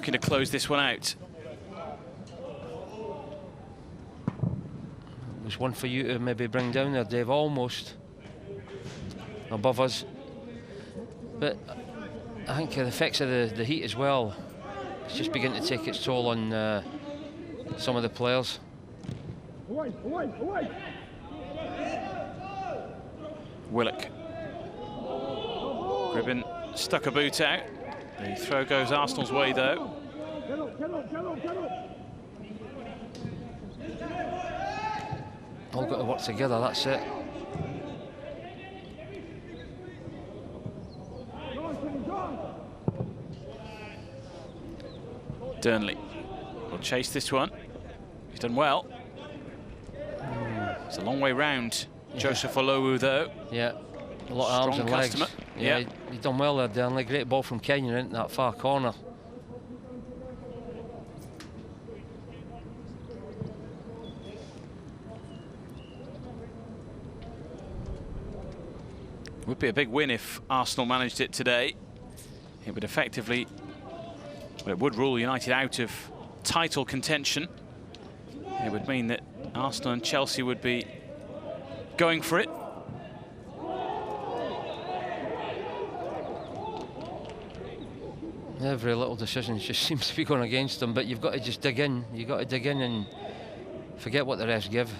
Looking to close this one out. There's one for you to maybe bring down there, Dave, almost above us. But I think the effects of the heat as well, it's just beginning to take its toll on some of the players. Willock. Gribbin stuck a boot out. The throw goes Arsenal's way though. All got to work together, that's it. Durnley will chase this one. He's done well. It's a long way round. Joseph Olowu though. Yeah, a lot of arms and legs. Yeah, he's done well there, Durnley. Great ball from Kenyon into that far corner. Would be a big win if Arsenal managed it today. It would effectively, well, it would rule United out of title contention. It would mean that Arsenal and Chelsea would be going for it. Every little decision just seems to be going against them, but you've got to just dig in. You've got to dig in and forget what the refs give.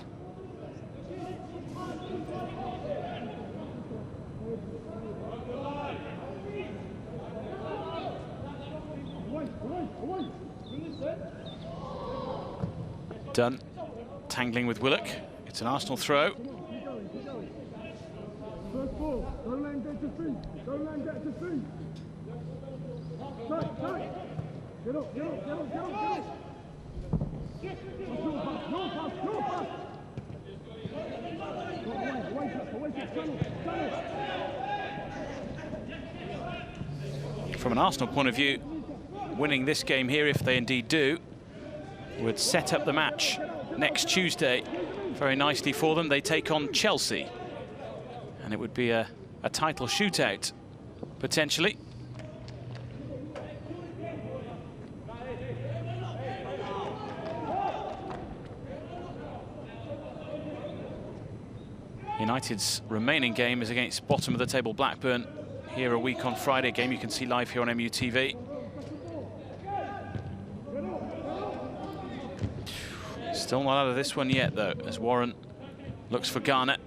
Dunn tangling with Willock. It's an Arsenal throw. From an Arsenal point of view, winning this game here, if they indeed do, would set up the match next Tuesday very nicely for them. They take on Chelsea, and it would be a title shootout, potentially. United's remaining game is against bottom of the table Blackburn here a week on Friday, a game you can see live here on MUTV. Still not out of this one yet though, as Warren looks for Garnett.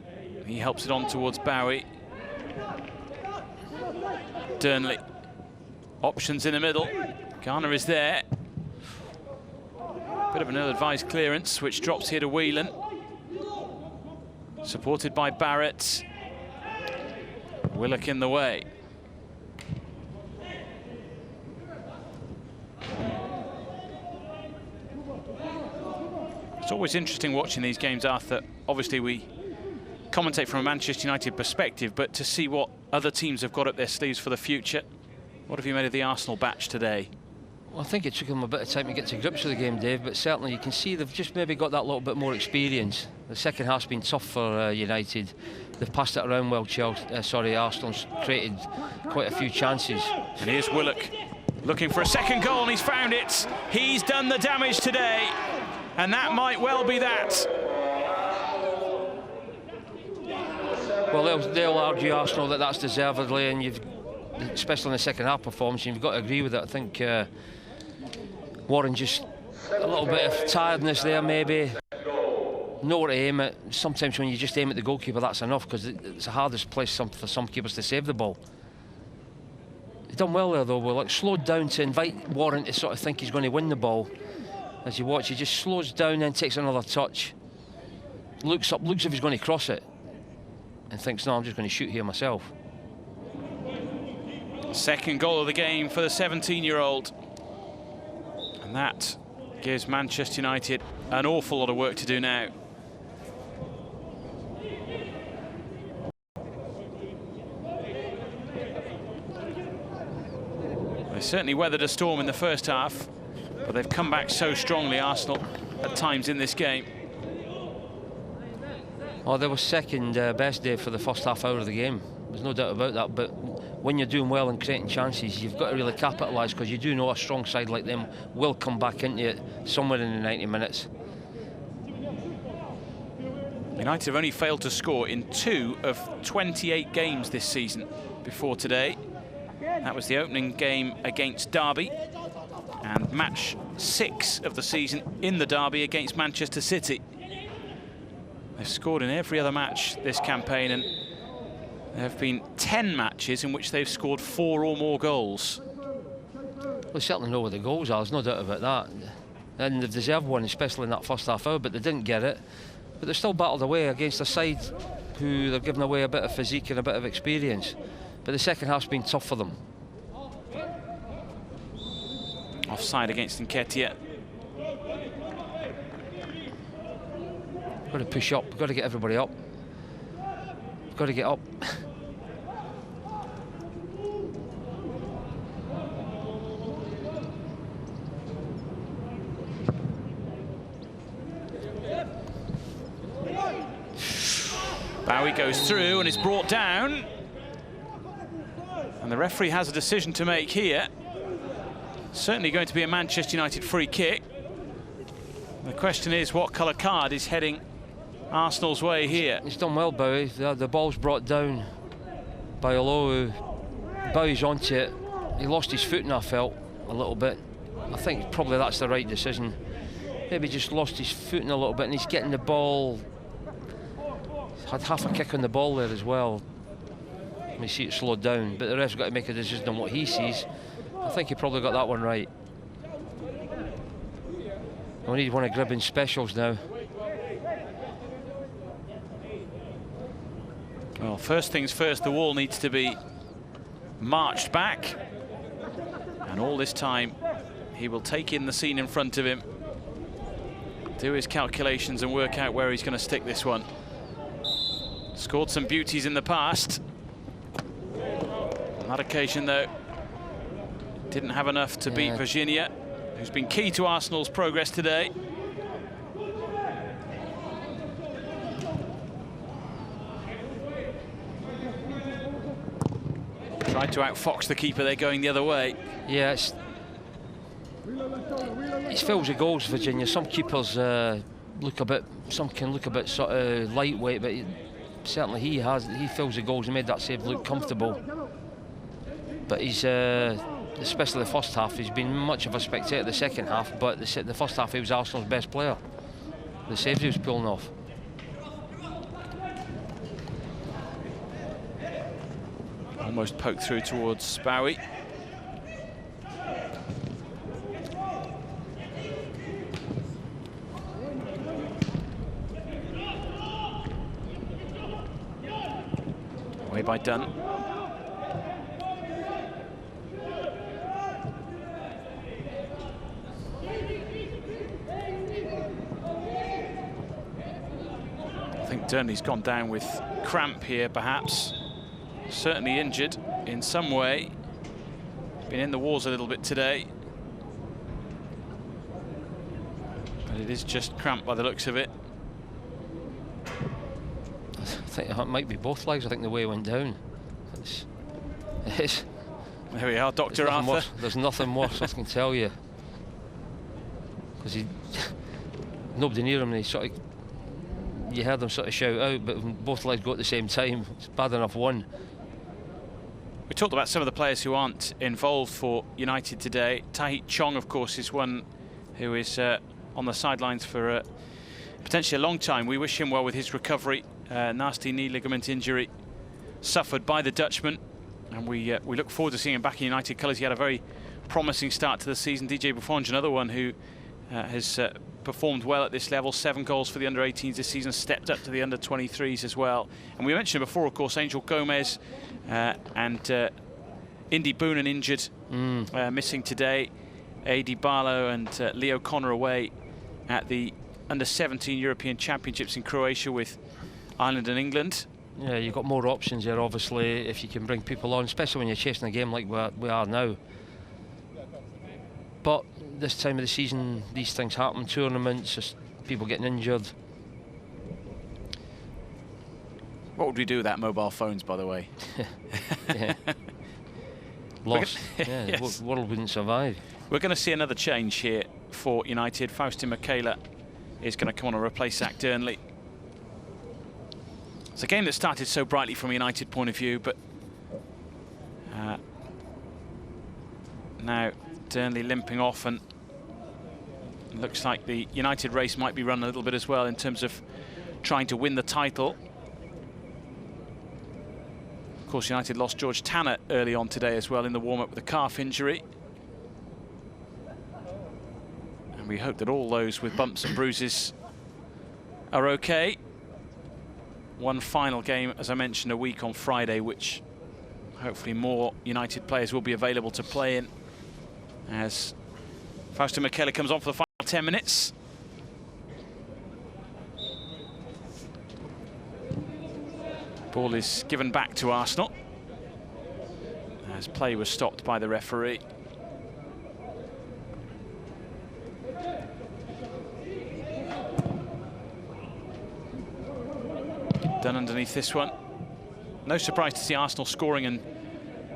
He helps it on towards Bowie. Durnley. Options in the middle. Garner is there. Bit of an ill-advised clearance, which drops here to Whelan. Supported by Barrett. Willock in the way. It's always interesting watching these games, Arthur. Obviously, we commentate from a Manchester United perspective, but to see what other teams have got up their sleeves for the future. What have you made of the Arsenal batch today? Well, I think it took them a bit of time to get to grips with the game, Dave, but certainly you can see they've just maybe got that little bit more experience. The second half's been tough for United. They've passed it around well. Arsenal's created quite a few chances. And here's Willock looking for a second goal, and he's found it. He's done the damage today, and that might well be that. Well, they'll argue, Arsenal, that that's deservedly, and you've, especially in the second half performance, you've got to agree with it. I think Warren just a little bit of tiredness there, maybe. Nowhere to aim at. Sometimes when you just aim at the goalkeeper, that's enough, because it's the hardest place for some keepers to save the ball. He's done well there, though. Willock slowed down to invite Warren to sort of think he's going to win the ball. As you watch, he just slows down, then takes another touch, looks up, looks if he's going to cross it, and thinks, no, I'm just going to shoot here myself. Second goal of the game for the 17-year-old. And that gives Manchester United an awful lot of work to do now. They certainly weathered a storm in the first half, but they've come back so strongly, Arsenal, at times in this game. Oh, they were second best, Dave, for the first half hour of the game. There's no doubt about that, but when you're doing well and creating chances, you've got to really capitalise, because you do know a strong side like them will come back into it somewhere in the 90 minutes. United have only failed to score in 2 of 28 games this season before today. That was the opening game against Derby, and match 6 of the season in the Derby against Manchester City. They've scored in every other match this campaign, and there have been 10 matches in which they've scored 4 or more goals. They certainly know where the goals are, there's no doubt about that. And they've deserved one, especially in that first half hour, but they didn't get it. But they still battled away against a side who they're giving away a bit of physique and a bit of experience. But the second half's been tough for them. Offside against Nketiah. Got to push up, got to get everybody up. Got to get up. Bowie goes through and is brought down. And the referee has a decision to make here. Certainly going to be a Manchester United free kick. The question is, what colour card is heading Arsenal's way here? He's done well, Bowie. The ball's brought down by Olowu. Bowie's onto it. He lost his footing, I felt, a little bit. I think probably that's the right decision. Maybe just lost his footing a little bit, and he's getting the ball. Had half a kick on the ball there as well. You see it slowed down, but the ref's got to make a decision on what he sees. I think he probably got that one right. We need one of Gribbin's specials now. Well, first things first, the wall needs to be marched back. And all this time, he will take in the scene in front of him, do his calculations and work out where he's going to stick this one. Scored some beauties in the past. On that occasion, though, didn't have enough to beat Virginia, who's been key to Arsenal's progress today. Tried to outfox the keeper, they're going the other way. Yeah, it's fills the goals, Virginia. Some keepers some can look a bit sort of lightweight, but certainly he fills the goals and made that save look comfortable. But he's, especially the first half, he's been much of a spectator the second half, but the first half he was Arsenal's best player. The saves he was pulling off. Almost poked through towards Bowie. Away by Dunn. I think Durnley's gone down with cramp here, perhaps. Certainly injured in some way. Been in the wars a little bit today. But it is just cramp by the looks of it. I think it might be both legs. I think the way it went down. It's there we are, Dr. Arthur. There's nothing worse, I can tell you. Because nobody near him, and you heard them sort of shout out, but when both legs go at the same time, it's bad enough one. We talked about some of the players who aren't involved for United today. Tahith Chong, of course, is one who is on the sidelines for potentially a long time. We wish him well with his recovery. Nasty knee ligament injury suffered by the Dutchman, and we look forward to seeing him back in United colours. He had a very promising start to the season. DJ Buffon, another one who has performed well at this level. 7 goals for the under-18s this season, stepped up to the under-23s as well. And we mentioned before, of course, Angel Gomez and Indy Boonen injured, missing today. Adi Barlow and Leo Connor away at the under-17 European Championships in Croatia with Ireland and England. Yeah, you've got more options there, obviously, if you can bring people on, especially when you're chasing a game like we are now. But this time of the season, these things happen, tournaments, just people getting injured. What would we do without mobile phones, by the way? Yeah. lost. Yeah, yes. the world wouldn't survive. We're going to see another change here for United. Fausti Michaela is going to come on and replace Zach Durnley. It's a game that started so brightly from a United point of view, but now Durnley limping off, and it looks like the United race might be run a little bit as well in terms of trying to win the title. Of course, United lost George Tanner early on today as well in the warm-up with a calf injury. And we hope that all those with bumps and bruises are okay. One final game, as I mentioned, a week on Friday, which hopefully more United players will be available to play in as Fausti Michaela comes on for the final 10 minutes. Ball is given back to Arsenal as play was stopped by the referee. Done underneath this one. No surprise to see Arsenal scoring and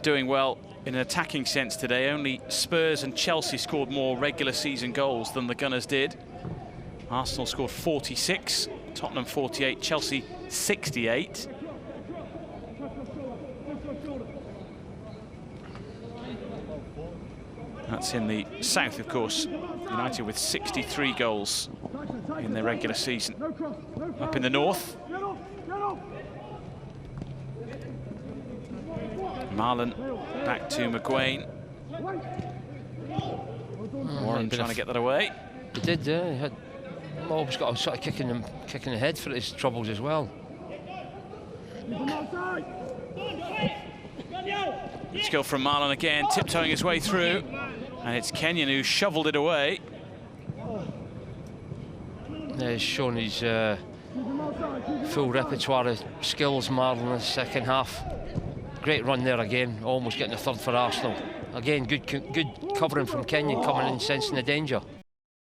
doing well in an attacking sense today. Only Spurs and Chelsea scored more regular season goals than the Gunners did. Arsenal scored 46, Tottenham 48, Chelsea 68. That's in the south, of course. United with 63 goals in their regular season. Up in the north, Marlon back to McGuane. Warren trying to get that away. He did, yeah. He had always got a sort of kick in the head for his troubles as well. Good skill from Marlon again, tiptoeing his way through. And it's Kenyon who shoveled it away. Yeah, he's shown his full repertoire of skills, Marlon, in the second half. Great run there again, almost getting the third for Arsenal. Again, good covering from Kenyon, coming in, sensing the danger.